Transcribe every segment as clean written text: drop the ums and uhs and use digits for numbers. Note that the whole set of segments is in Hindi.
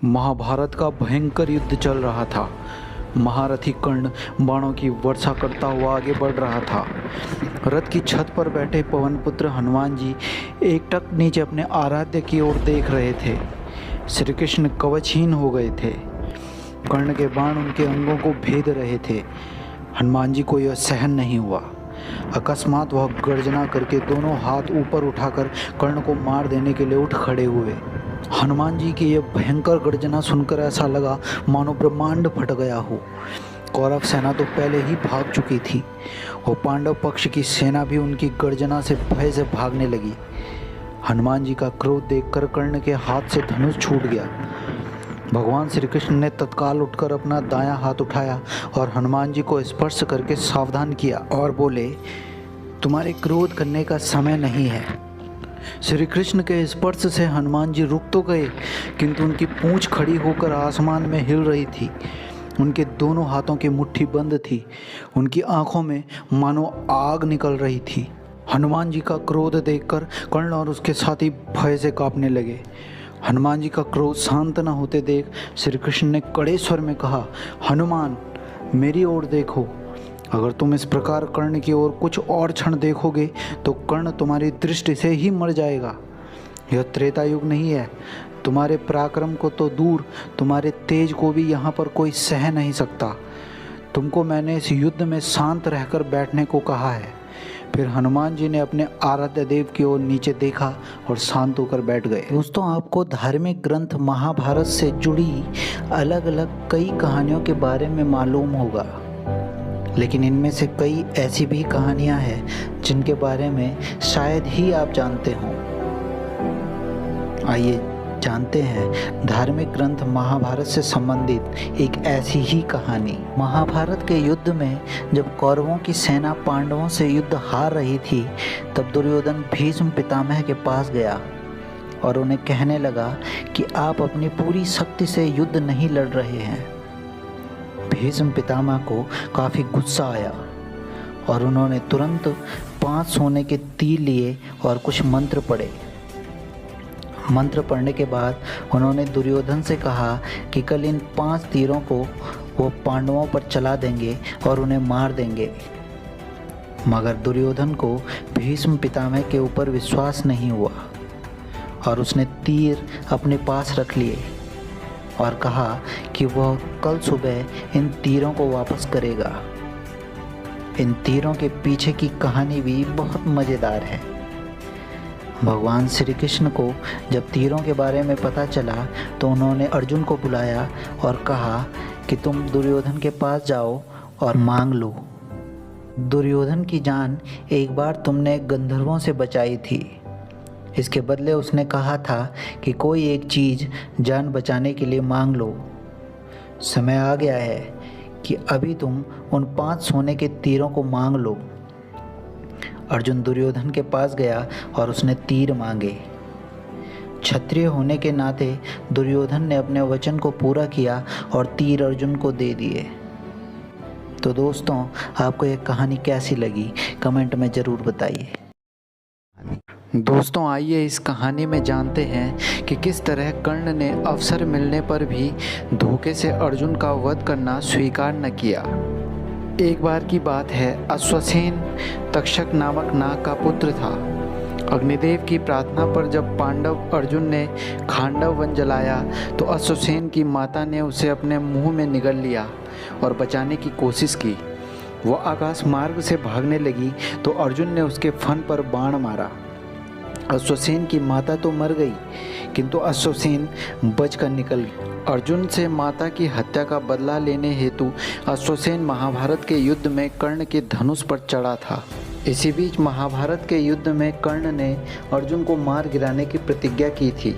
महाभारत का भयंकर युद्ध चल रहा था। महारथी कर्ण बाणों की वर्षा करता हुआ आगे बढ़ रहा था। रथ की छत पर बैठे पवनपुत्र हनुमान जी एकटक नीचे अपने आराध्य की ओर देख रहे थे। श्री कृष्ण कवचहीन हो गए थे। कर्ण के बाण उनके अंगों को भेद रहे थे। हनुमान जी को यह सहन नहीं हुआ। अकस्मात वह गर्जना करके दोनों हाथ ऊपर उठाकर कर्ण को मार देने के लिए उठ खड़े हुए। हनुमान जी की यह भयंकर गर्जना सुनकर ऐसा लगा मानो ब्रह्मांड फट गया हो। कौरव सेना तो पहले ही भाग चुकी थी और पांडव पक्ष की सेना भी उनकी गर्जना से भय से भागने लगी। हनुमान जी का क्रोध देखकर कर्ण के हाथ से धनुष छूट गया। भगवान श्री कृष्ण ने तत्काल उठकर अपना दायां हाथ उठाया और हनुमान जी को स्पर्श करके सावधान किया और बोले, तुम्हारे क्रोध करने का समय नहीं है। श्री कृष्ण के स्पर्श से हनुमान जी रुक तो गए, किंतु उनकी पूंछ खड़ी होकर आसमान में हिल रही थी। उनके दोनों हाथों की मुट्ठी बंद थी। उनकी आंखों में मानो आग निकल रही थी। हनुमान जी का क्रोध देखकर कर्ण और उसके साथी भय से कांपने लगे। हनुमान जी का क्रोध शांत न होते देख श्री कृष्ण ने कड़े स्वर में कहा, हनुमान, मेरी ओर देखो। अगर तुम इस प्रकार कर्ण की ओर कुछ और क्षण देखोगे तो कर्ण तुम्हारी दृष्टि से ही मर जाएगा। यह त्रेता युग नहीं है। तुम्हारे पराक्रम को तो दूर, तुम्हारे तेज को भी यहाँ पर कोई सह नहीं सकता। तुमको मैंने इस युद्ध में शांत रहकर बैठने को कहा है। फिर हनुमान जी ने अपने आराध्य देव की ओर नीचे देखा और शांत होकर बैठ गए। दोस्तों, आपको धार्मिक ग्रंथ महाभारत से जुड़ी अलग अलग कई कहानियों के बारे में मालूम होगा, लेकिन इनमें से कई ऐसी भी कहानियां हैं जिनके बारे में शायद ही आप जानते हों। आइए जानते हैं धार्मिक ग्रंथ महाभारत से संबंधित एक ऐसी ही कहानी। महाभारत के युद्ध में जब कौरवों की सेना पांडवों से युद्ध हार रही थी, तब दुर्योधन भीष्म पितामह के पास गया और उन्हें कहने लगा कि आप अपनी पूरी शक्ति से युद्ध नहीं लड़ रहे हैं। भीष्म पितामह को काफ़ी गुस्सा आया और उन्होंने तुरंत 5 सोने के तीर लिए और कुछ मंत्र पढ़े। मंत्र पढ़ने के बाद उन्होंने दुर्योधन से कहा कि कल इन 5 तीरों को वो पांडवों पर चला देंगे और उन्हें मार देंगे। मगर दुर्योधन को भीष्म पितामह के ऊपर विश्वास नहीं हुआ और उसने तीर अपने पास रख लिए और कहा कि वह कल सुबह इन तीरों को वापस करेगा। इन तीरों के पीछे की कहानी भी बहुत मज़ेदार है। भगवान श्री कृष्ण को जब तीरों के बारे में पता चला तो उन्होंने अर्जुन को बुलाया और कहा कि तुम दुर्योधन के पास जाओ और मांग लो। दुर्योधन की जान एक बार तुमने गंधर्वों से बचाई थी। इसके बदले उसने कहा था कि कोई एक चीज़ जान बचाने के लिए मांग लो। समय आ गया है कि अभी तुम उन 5 सोने के तीरों को मांग लो। अर्जुन दुर्योधन के पास गया और उसने तीर मांगे। क्षत्रिय होने के नाते दुर्योधन ने अपने वचन को पूरा किया और तीर अर्जुन को दे दिए। तो दोस्तों, आपको यह कहानी कैसी लगी कमेंट में ज़रूर बताइए। दोस्तों, आइए इस कहानी में जानते हैं कि किस तरह कर्ण ने अवसर मिलने पर भी धोखे से अर्जुन का वध करना स्वीकार न किया। एक बार की बात है, अश्वसेन तक्षक नामक नाग का पुत्र था। अग्निदेव की प्रार्थना पर जब पांडव अर्जुन ने खांडव वन जलाया तो अश्वसेन की माता ने उसे अपने मुंह में निगल लिया और बचाने की कोशिश की। वो आकाश मार्ग से भागने लगी तो अर्जुन ने उसके फन पर बाण मारा। अश्वसेन की माता तो मर गई, किंतु अश्वसेन बचकर निकल गई। अर्जुन से माता की हत्या का बदला लेने हेतु अश्वसेन महाभारत के युद्ध में कर्ण के धनुष पर चढ़ा था। इसी बीच महाभारत के युद्ध में कर्ण ने अर्जुन को मार गिराने की प्रतिज्ञा की थी।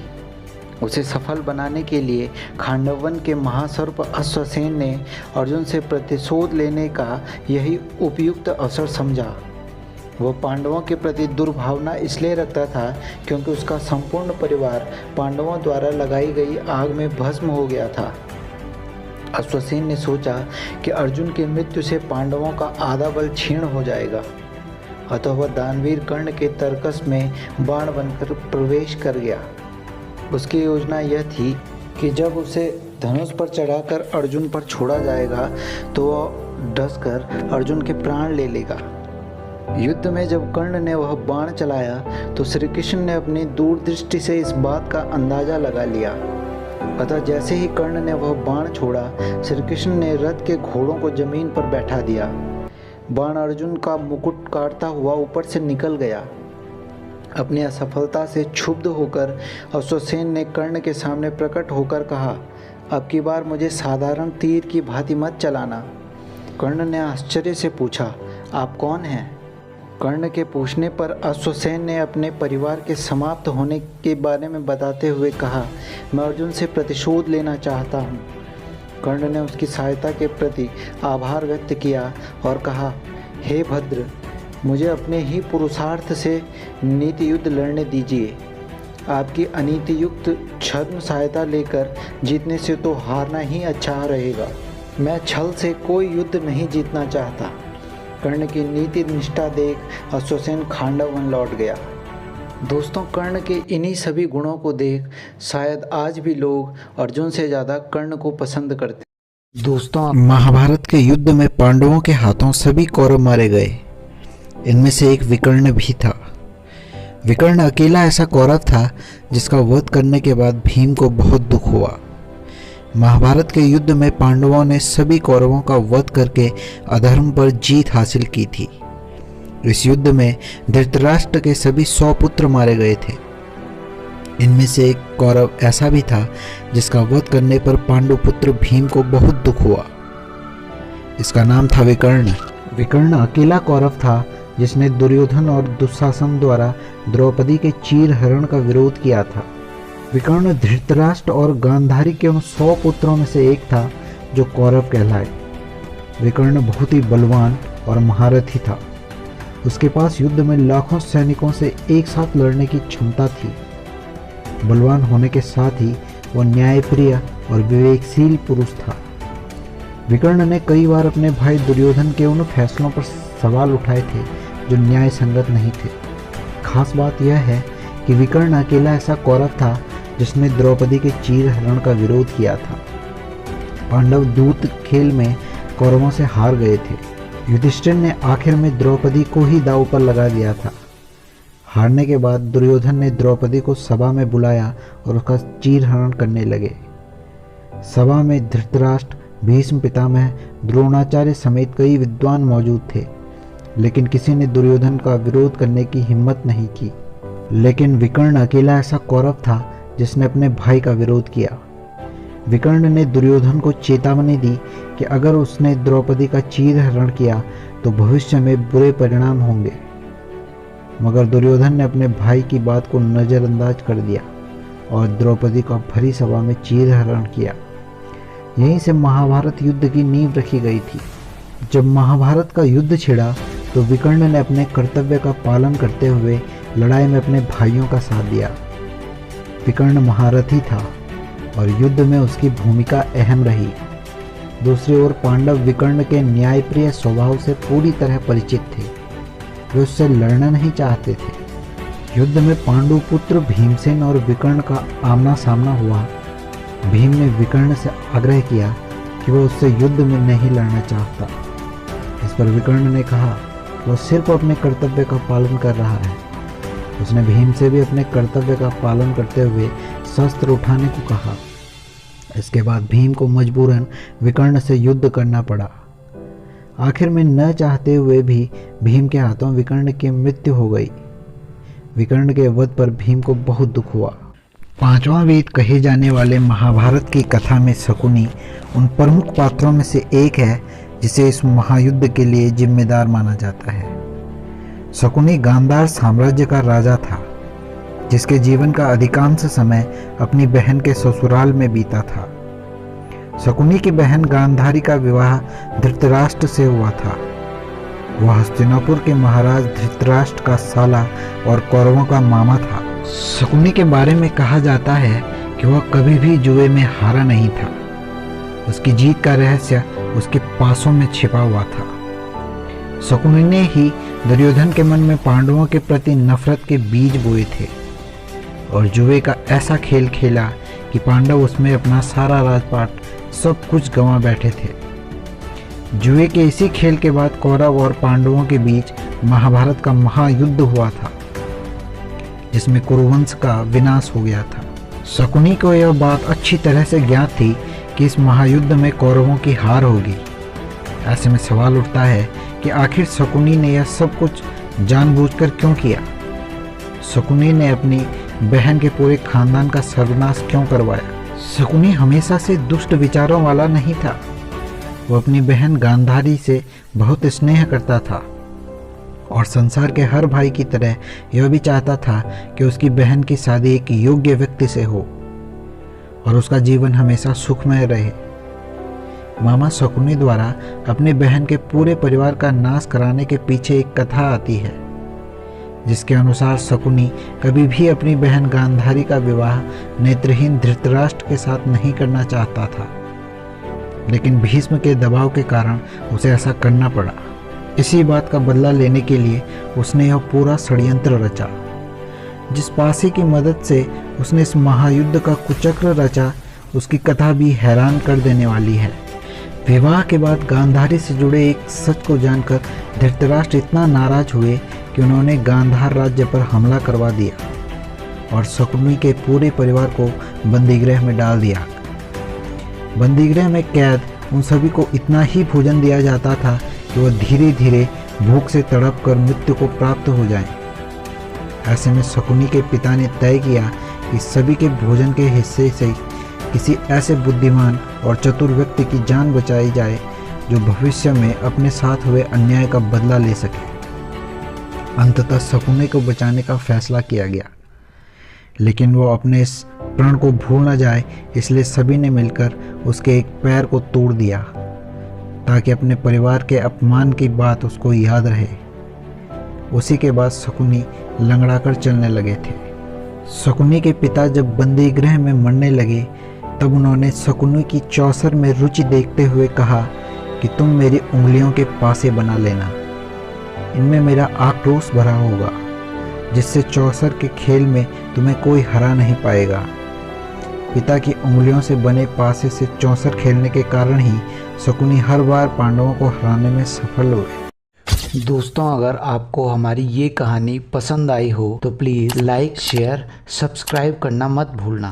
उसे सफल बनाने के लिए खांडवन के महासर्प अश्वसेन ने अर्जुन से प्रतिशोध लेने का यही उपयुक्त अवसर समझा। वह पांडवों के प्रति दुर्भावना इसलिए रखता था क्योंकि उसका संपूर्ण परिवार पांडवों द्वारा लगाई गई आग में भस्म हो गया था। अश्वसेन ने सोचा कि अर्जुन की मृत्यु से पांडवों का आधा बल क्षीण हो जाएगा, अतः वह दानवीर कर्ण के तर्कस में बाण बनकर प्रवेश कर गया। उसकी योजना यह थी कि जब उसे धनुष पर चढ़ाकर अर्जुन पर छोड़ा जाएगा तो वह डसकर अर्जुन के प्राण ले लेगा। युद्ध में जब कर्ण ने वह बाण चलाया तो श्री कृष्ण ने अपनी दूरदृष्टि से इस बात का अंदाजा लगा लिया। अतः जैसे ही कर्ण ने वह बाण छोड़ा, श्री कृष्ण ने रथ के घोड़ों को जमीन पर बैठा दिया। बाण अर्जुन का मुकुट काटता हुआ ऊपर से निकल गया। अपनी असफलता से क्षुब्ध होकर अश्वसेन ने कर्ण के सामने प्रकट होकर कहा, अब की बार मुझे साधारण तीर की भांति मत चलाना। कर्ण ने आश्चर्य से पूछा, आप कौन हैं? कर्ण के पूछने पर अश्वसेन ने अपने परिवार के समाप्त होने के बारे में बताते हुए कहा, मैं अर्जुन से प्रतिशोध लेना चाहता हूँ। कर्ण ने उसकी सहायता के प्रति आभार व्यक्त किया और कहा, हे भद्र, मुझे अपने ही पुरुषार्थ से नीति युद्ध लड़ने दीजिए। आपकी अनीति युक्त छद्म सहायता लेकर जीतने से तो हारना ही अच्छा रहेगा। मैं छल से कोई युद्ध नहीं जीतना चाहता। कर्ण की नीति निष्ठा देख अश्वसेन खांडव वन लौट गया। दोस्तों, कर्ण के इन्हीं सभी गुणों को देख शायद आज भी लोग अर्जुन से ज़्यादा कर्ण को पसंद करते। दोस्तों, महाभारत के युद्ध में पांडवों के हाथों सभी कौरव मारे गए। इनमें से एक विकर्ण भी था। विकर्ण अकेला ऐसा कौरव था जिसका वध करने के बाद भीम को बहुत दुख हुआ। महाभारत के युद्ध में पांडवों ने सभी कौरवों का वध करके अधर्म पर जीत हासिल की थी। इस युद्ध में धृतराष्ट्र के सभी 100 पुत्र मारे गए थे। इनमें से एक कौरव ऐसा भी था जिसका वध करने पर पांडु पुत्र भीम को बहुत दुख हुआ। इसका नाम था विकर्ण। विकर्ण अकेला कौरव था जिसने दुर्योधन और दुशासन द्वारा द्रौपदी के चीर हरण का विरोध किया था। विकर्ण धृतराष्ट्र और गांधारी के उन 100 पुत्रों में से एक था जो कौरव कहलाए। विकर्ण बहुत ही बलवान और महारथी था। उसके पास युद्ध में लाखों सैनिकों से एक साथ लड़ने की क्षमता थी। बलवान होने के साथ ही वह न्यायप्रिय और विवेकशील पुरुष था। विकर्ण ने कई बार अपने भाई दुर्योधन के उन फैसलों पर सवाल उठाए थे जो न्याय संगत नहीं थे। खास बात यह है कि विकर्ण अकेला ऐसा कौरव था जिसने द्रौपदी के चीर हरण का विरोध किया था। पांडव दूत खेल में कौरवों से हार गए थे। युधिष्ठिर ने आखिर में द्रौपदी को ही दांव पर लगा दिया था। हारने के बाद दुर्योधन ने द्रौपदी को सभा में बुलाया और उसका चीर हरण करने लगे। सभा में धृतराष्ट्र, भीष्म पितामह, द्रोणाचार्य समेत कई विद्वान मौजूद थे, लेकिन किसी ने दुर्योधन का विरोध करने की हिम्मत नहीं की। लेकिन विकर्ण अकेला ऐसा कौरव था जिसने अपने भाई का विरोध किया। विकर्ण ने दुर्योधन को चेतावनी दी कि अगर उसने द्रौपदी का चीर हरण किया तो भविष्य में बुरे परिणाम होंगे, मगर दुर्योधन ने अपने भाई की बात को नज़रअंदाज कर दिया और द्रौपदी का भरी सभा में चीर हरण किया। यहीं से महाभारत युद्ध की नींव रखी गई थी। जब महाभारत का युद्ध छिड़ा तो विकर्ण ने अपने कर्तव्य का पालन करते हुए लड़ाई में अपने भाइयों का साथ दिया। विकर्ण महारथी था और युद्ध में उसकी भूमिका अहम रही। दूसरी ओर पांडव विकर्ण के न्यायप्रिय स्वभाव से पूरी तरह परिचित थे। वे उससे लड़ना नहीं चाहते थे। युद्ध में पांडु पुत्र भीमसेन और विकर्ण का आमना सामना हुआ। भीम ने विकर्ण से आग्रह किया कि वह उससे युद्ध में नहीं लड़ना चाहता। इस पर विकर्ण ने कहा वह सिर्फ अपने कर्तव्य का पालन कर रहा है। उसने भीम से भी अपने कर्तव्य का पालन करते हुए शस्त्र उठाने को कहा। इसके बाद भीम को मजबूरन विकर्ण से युद्ध करना पड़ा। आखिर में न चाहते हुए भी भीम के हाथों विकर्ण की मृत्यु हो गई। विकर्ण के वध पर भीम को बहुत दुख हुआ। पांचवां वेद कहे जाने वाले महाभारत की कथा में शकुनी उन प्रमुख पात्रों में से एक है जिसे इस महायुद्ध के लिए जिम्मेदार माना जाता है। शकुनी गांधार साम्राज्य का राजा था, जिसके जीवन का अधिकांश समय अपनी बहन के ससुराल में बीता था। शकुनी की बहन गांधारी का विवाह धृतराष्ट्र से हुआ था। वह हस्तिनापुर के महाराज धृतराष्ट्र का साला और कौरवों का मामा था। शकुनी के बारे में कहा जाता है कि वह कभी भी जुए में हारा नहीं था। उसकी जीत का रहस्य उसके पासों में छिपा हुआ था। शकुनी ने ही दुर्योधन के मन में पांडवों के प्रति नफरत के बीज बोए थे और जुए का ऐसा खेल खेला कि पांडव उसमें अपना सारा राजपाट सब कुछ गंवा बैठे थे। जुए के इसी खेल के बाद कौरव और पांडवों के बीच महाभारत का महायुद्ध हुआ था, जिसमें कुरुवंश का विनाश हो गया था। शकुनी को यह बात अच्छी तरह से ज्ञात थी कि इस महायुद्ध में कौरवों की हार होगी। ऐसे में सवाल उठता है कि आखिर शकुनी ने यह सब कुछ जानबूझकर क्यों किया। शकुनी ने अपनी बहन के पूरे खानदान का सर्वनाश क्यों करवाया। शकुनी हमेशा से दुष्ट विचारों वाला नहीं था। वो अपनी बहन गांधारी से बहुत स्नेह करता था और संसार के हर भाई की तरह यह भी चाहता था कि उसकी बहन की शादी एक योग्य व्यक्ति से हो और उसका जीवन हमेशा सुखमय रहे। मामा शकुनी द्वारा अपनी बहन के पूरे परिवार का नाश कराने के पीछे एक कथा आती है, जिसके अनुसार शकुनी कभी भी अपनी बहन गांधारी का विवाह नेत्रहीन धृतराष्ट्र के साथ नहीं करना चाहता था, लेकिन भीष्म के दबाव के कारण उसे ऐसा करना पड़ा। इसी बात का बदला लेने के लिए उसने यह पूरा षड्यंत्र रचा, जिस पासे की मदद से उसने इस महायुद्ध का कुचक्र रचा, उसकी कथा भी हैरान कर देने वाली है। विवाह के बाद गांधारी से जुड़े एक सच को जानकर धृतराष्ट्र इतना नाराज हुए कि उन्होंने गांधार राज्य पर हमला करवा दिया और शकुनी के पूरे परिवार को बंदीगृह में डाल दिया। बंदीगृह में कैद उन सभी को इतना ही भोजन दिया जाता था कि वह धीरे धीरे भूख से तड़प कर मृत्यु को प्राप्त हो जाएं। ऐसे में शकुनी के पिता ने तय किया कि सभी के भोजन के हिस्से से किसी ऐसे बुद्धिमान और चतुर व्यक्ति की जान बचाई जाए जो भविष्य में अपने साथ हुए अन्याय का बदला ले सके। अंततः शकुनी को बचाने का फैसला किया गया, लेकिन वो अपने इस प्रण को भूल न जाए, इसलिए सभी ने मिलकर उसके एक पैर को तोड़ दिया ताकि अपने परिवार के अपमान की बात उसको याद रहे। उसी के बाद शकुनी लंगड़ाकर चलने लगे थे। शकुनी के पिता जब बंदीगृह में मरने लगे तब उन्होंने शकुनी की चौसर में रुचि देखते हुए कहा कि तुम मेरी उंगलियों के पासे बना लेना, इनमें मेरा आक्रोश भरा होगा, जिससे चौसर के खेल में तुम्हें कोई हरा नहीं पाएगा। पिता की उंगलियों से बने पासे से चौसर खेलने के कारण ही शकुनी हर बार पांडवों को हराने में सफल हुए। दोस्तों, अगर आपको हमारी ये कहानी पसंद आई हो तो प्लीज़ लाइक, शेयर, सब्सक्राइब करना मत भूलना।